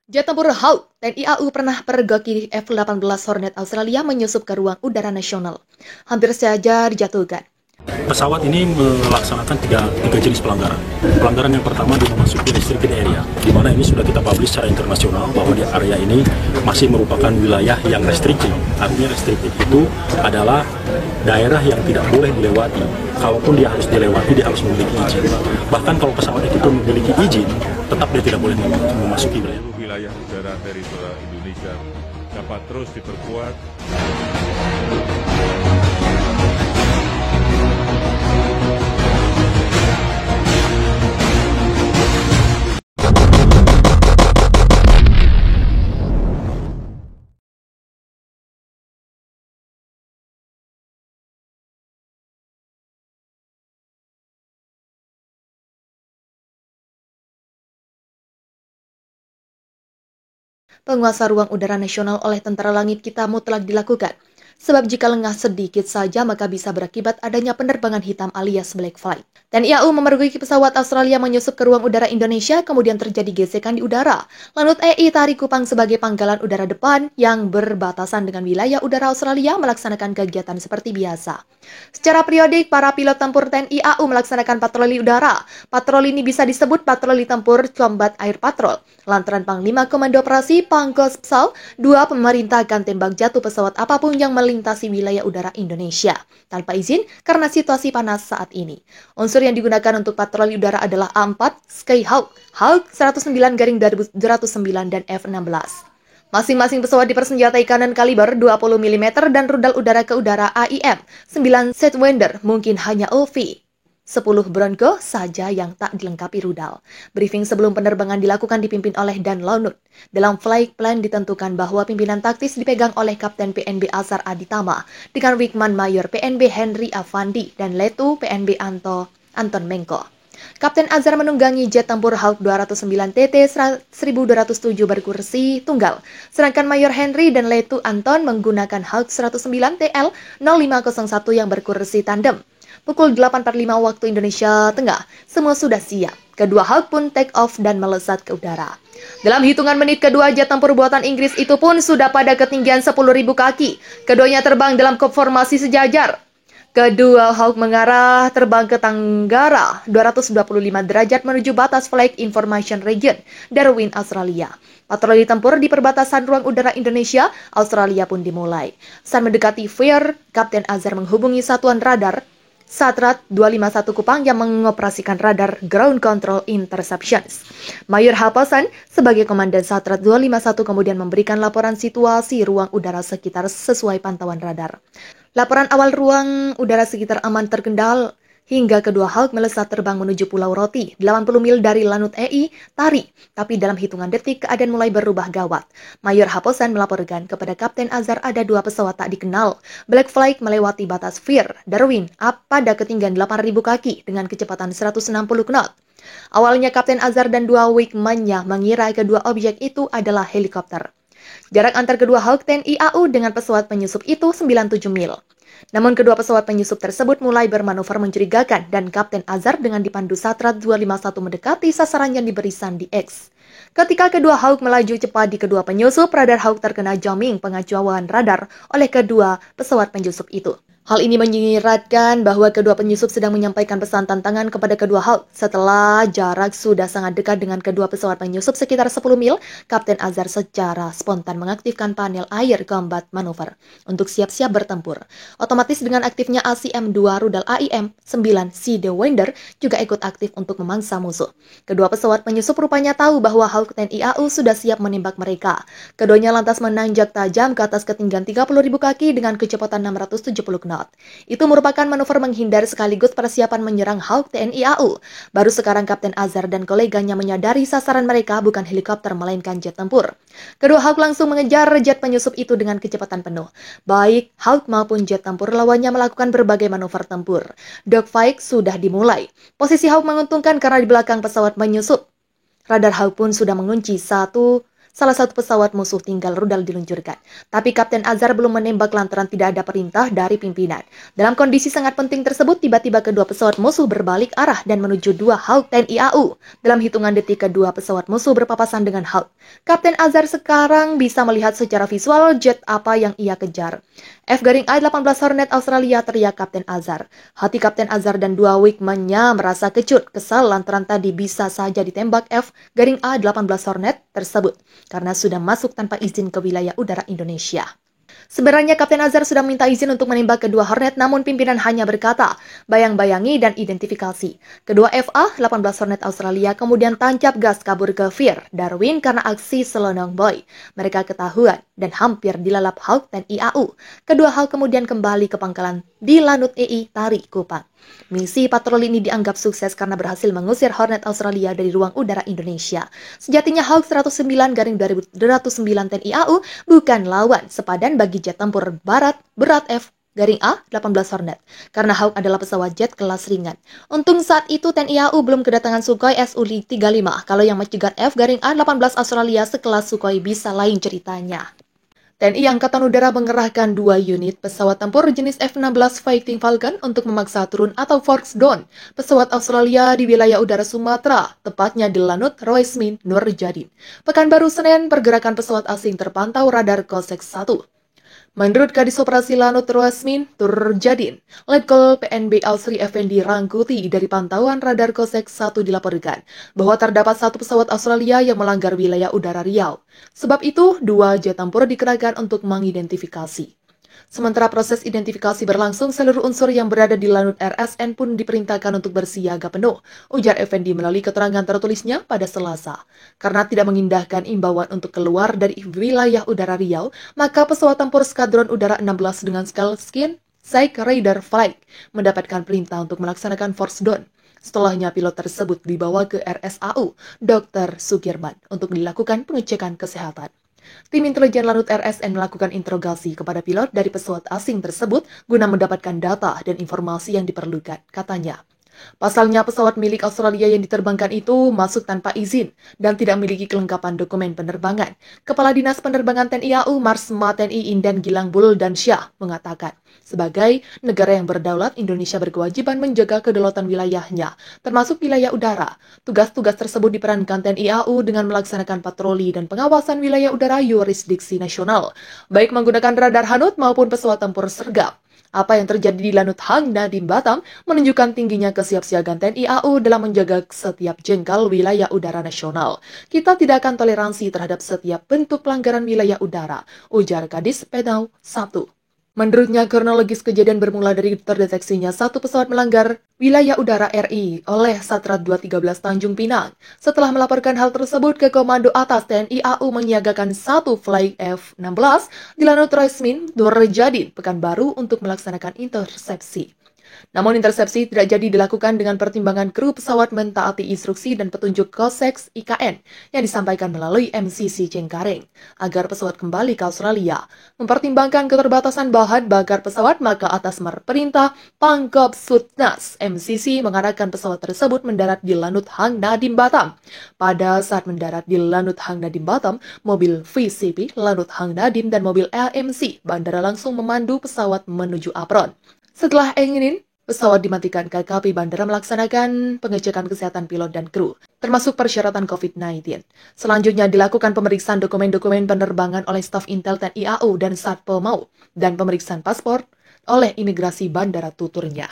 Jet tempur Hawk TNI AU pernah pergoki F-18 Hornet Australia menyusup ke ruang udara nasional. Hampir saja dijatuhkan. Pesawat ini melaksanakan tiga jenis pelanggaran. Pelanggaran yang pertama dia memasuki restricted area, di mana ini sudah kita publish secara internasional bahwa di area ini masih merupakan wilayah yang restricted. Artinya restricted itu adalah daerah yang tidak boleh dilewati. Kalaupun dia harus dilewati, dia harus memiliki izin. Bahkan kalau pesawat itu memiliki izin, tetap dia tidak boleh memasuki wilayah. Wilayah udara teritorial Indonesia dapat terus diperkuat. Penguasa ruang udara nasional oleh tentara langit kita mutlak dilakukan. Sebab jika lengah sedikit saja maka bisa berakibat adanya penerbangan hitam alias black flight. TNI AU memergoki pesawat Australia menyusup ke ruang udara Indonesia, kemudian terjadi gesekan di udara. Lanut EI Tari Kupang sebagai pangkalan udara depan yang berbatasan dengan wilayah udara Australia melaksanakan kegiatan seperti biasa. Secara periodik, para pilot tempur TNI AU melaksanakan patroli udara. Patroli ini bisa disebut patroli tempur Combat Air Patrol. Lantaran Panglima Komando Operasi Pangkos Psal 2 pemerintahkan tembak jatuh pesawat apapun yang melintasi wilayah udara Indonesia tanpa izin karena situasi panas saat ini. Unsur yang digunakan untuk patroli udara adalah A4, Skyhawk, Hawk 109-209 dan F-16. Masing-masing pesawat dipersenjatai kanan kaliber 20 mm dan rudal udara ke udara AIM, 9 Sidewinder, mungkin hanya OV. 10 Bronco saja yang tak dilengkapi rudal. Briefing sebelum penerbangan dilakukan dipimpin oleh Dan Launut. Dalam flight plan ditentukan bahwa pimpinan taktis dipegang oleh Kapten PNB Azhar Aditama dengan Wingman Mayor PNB Henry Avandi dan Letu PNB Anton Mengko. Kapten Azhar menunggangi jet tempur Hawk 209 TT 1207 berkursi tunggal, sedangkan Mayor Henry dan Letu Anton menggunakan Hawk 109 TL 0501 yang berkursi tandem. Pukul 8.45 waktu Indonesia Tengah, semua sudah siap. Kedua Hawk pun take off dan melesat ke udara. Dalam hitungan menit kedua, jet tempur buatan Inggris itu pun sudah pada ketinggian 10.000 kaki. Keduanya terbang dalam formasi sejajar. Kedua Hawk mengarah terbang ke tenggara 225 derajat menuju batas Flight Information Region, Darwin, Australia. Patroli tempur di perbatasan ruang udara Indonesia, Australia pun dimulai. Saat mendekati Fair, Kapten Azhar menghubungi satuan radar Satrat 251 Kupang yang mengoperasikan radar Ground Control Interceptions. Mayor Haposan sebagai komandan Satrat 251 kemudian memberikan laporan situasi ruang udara sekitar sesuai pantauan radar. Laporan awal ruang udara sekitar aman terkendal hingga kedua Hawk melesat terbang menuju Pulau Roti, 80 mil dari Lanut EI Tari. Tapi dalam hitungan detik keadaan mulai berubah gawat. Mayor Haposan melaporkan kepada Kapten Azhar ada 2 pesawat tak dikenal. Black Flight melewati batas Fair, Darwin, pada ketinggian 8.000 kaki dengan kecepatan 160 knot. Awalnya Kapten Azhar dan 2 wingman-nya mengira kedua objek itu adalah helikopter. Jarak antar kedua Hawk TNI AU dengan pesawat penyusup itu 97 mil. Namun kedua pesawat penyusup tersebut mulai bermanuver mencurigakan dan Kapten Azhar dengan dipandu Satrat 251 mendekati sasaran yang diberi sandi X. Ketika kedua Hawk melaju cepat di kedua penyusup, radar Hawk terkena jamming pengacauan radar oleh kedua pesawat penyusup itu. Hal ini menyiratkan bahwa kedua penyusup sedang menyampaikan pesan tantangan kepada kedua Hawk. Setelah jarak sudah sangat dekat dengan kedua pesawat penyusup sekitar 10 mil, Kapten Azhar secara spontan mengaktifkan panel Air Combat Maneuver untuk siap-siap bertempur. Otomatis dengan aktifnya ACM-2 rudal AIM 9 Sidewinder juga ikut aktif untuk memangsa musuh. Kedua pesawat penyusup rupanya tahu bahwa Hawk TNI AU sudah siap menembak mereka. Keduanya lantas menanjak tajam ke atas ketinggian 30.000 kaki dengan kecepatan 670 knot. Itu merupakan manuver menghindar sekaligus persiapan menyerang Hawk TNI AU. Baru sekarang Kapten Azhar dan koleganya menyadari sasaran mereka bukan helikopter melainkan jet tempur. Kedua Hawk langsung mengejar jet penyusup itu dengan kecepatan penuh. Baik Hawk maupun jet tempur lawannya melakukan berbagai manuver tempur. Dogfight sudah dimulai. Posisi Hawk menguntungkan karena di belakang pesawat penyusup. Radar Hawk pun sudah mengunci satu salah satu pesawat musuh tinggal rudal diluncurkan. Tapi Kapten Azhar belum menembak lantaran tidak ada perintah dari pimpinan. Dalam kondisi sangat penting tersebut, tiba-tiba kedua pesawat musuh berbalik arah dan menuju dua Hawk TNI AU. Dalam hitungan detik, kedua pesawat musuh berpapasan dengan Hawk. Kapten Azhar sekarang bisa melihat secara visual jet apa yang ia kejar. F-A-18 Hornet Australia, teriak Kapten Azhar. Hati Kapten Azhar dan dua wingman-nya merasa kecut, kesal lantaran tadi bisa saja ditembak F-A-18 Hornet tersebut karena sudah masuk tanpa izin ke wilayah udara Indonesia. Sebenarnya Kapten Azhar sudah minta izin untuk menembak kedua Hornet, namun pimpinan hanya berkata, bayang-bayangi dan identifikasi. Kedua FA-18 Hornet Australia kemudian tancap gas kabur ke Fir, Darwin karena aksi selonong boy. Mereka ketahuan dan hampir dilalap Hawk TNI AU. Kedua Hawk kemudian kembali ke pangkalan di Lanut EI Tari, Kupang. Misi patroli ini dianggap sukses karena berhasil mengusir Hornet Australia dari ruang udara Indonesia. Sejatinya Hawk 109-2209 TNI AU bukan lawan sepadan bagi jet tempur barat berat F-A-18 Hornet, karena Hawk adalah pesawat jet kelas ringan. Untung saat itu TNI AU belum kedatangan Sukhoi Su-35, kalau yang mencegat F-A-18 Australia sekelas Sukhoi bisa lain ceritanya. TNI Angkatan Udara mengerahkan 2 unit pesawat tempur jenis F-16 Fighting Falcon untuk memaksa turun atau force down pesawat Australia di wilayah udara Sumatera, tepatnya di Lanut Roismin Nurjadin. Pekanbaru Senin, pergerakan pesawat asing terpantau radar Kosek 1. Menurut Kadis Operasi Lanut Roismin Nurjadin, Letkol PNB Ausri Effendi Rangkuti, dari pantauan radar Kosek 1 dilaporkan bahwa terdapat satu pesawat Australia yang melanggar wilayah udara Riau. Sebab itu, 2 jet tempur dikerahkan untuk mengidentifikasi. Sementara proses identifikasi berlangsung, seluruh unsur yang berada di Lanut RSN pun diperintahkan untuk bersiaga penuh, ujar Effendi melalui keterangan tertulisnya pada Selasa. Karena tidak mengindahkan imbauan untuk keluar dari wilayah udara Riau, maka pesawat tempur Skadron Udara 16 dengan Skalskin Psych Raider Flight mendapatkan perintah untuk melaksanakan force down. Setelahnya pilot tersebut dibawa ke RSAU Dr. Sugirman untuk dilakukan pengecekan kesehatan. Tim intelijen Lanut RSN melakukan interogasi kepada pilot dari pesawat asing tersebut guna mendapatkan data dan informasi yang diperlukan, katanya. Pasalnya, pesawat milik Australia yang diterbangkan itu masuk tanpa izin dan tidak memiliki kelengkapan dokumen penerbangan. Kepala Dinas Penerbangan TNI AU Marsma TNI Inden Gilang Buldansyah mengatakan, sebagai negara yang berdaulat, Indonesia berkewajiban menjaga kedaulatan wilayahnya, termasuk wilayah udara. Tugas-tugas tersebut diperankan TNI AU dengan melaksanakan patroli dan pengawasan wilayah udara yurisdiksi nasional, baik menggunakan radar Hanut maupun pesawat tempur sergap. Apa yang terjadi di Lanut Hang Nadiem Batam menunjukkan tingginya kesiapsiagaan TNI AU dalam menjaga setiap jengkal wilayah udara nasional. Kita tidak akan toleransi terhadap setiap bentuk pelanggaran wilayah udara, ujar Kadis Penau Sabtu. Menurutnya, kronologis kejadian bermula dari terdeteksinya satu pesawat melanggar wilayah udara RI oleh Satrat 213 Tanjung Pinang. Setelah melaporkan hal tersebut ke Komando Atas, TNI AU menyiagakan satu flight F-16 di Lanut Roismin Nurjadin, Pekanbaru untuk melaksanakan intersepsi. Namun intersepsi tidak jadi dilakukan dengan pertimbangan kru pesawat mentaati instruksi dan petunjuk Koseks IKN yang disampaikan melalui MCC Cengkareng agar pesawat kembali ke Australia. Mempertimbangkan keterbatasan bahan bakar pesawat, maka atas perintah Pangkop Sutnas, MCC mengarahkan pesawat tersebut mendarat di Lanut Hang Nadiem Batam. Pada saat mendarat di Lanut Hang Nadiem Batam, mobil VCP Lanut Hang Nadiem dan mobil AMC bandara langsung memandu pesawat menuju apron. Setelah ingin pesawat dimatikan, KKP bandara melaksanakan pengecekan kesehatan pilot dan kru, termasuk persyaratan COVID-19. Selanjutnya dilakukan pemeriksaan dokumen-dokumen penerbangan oleh staf Intel TNI AU dan Satpol Mau, dan pemeriksaan paspor oleh imigrasi bandara tuturnya.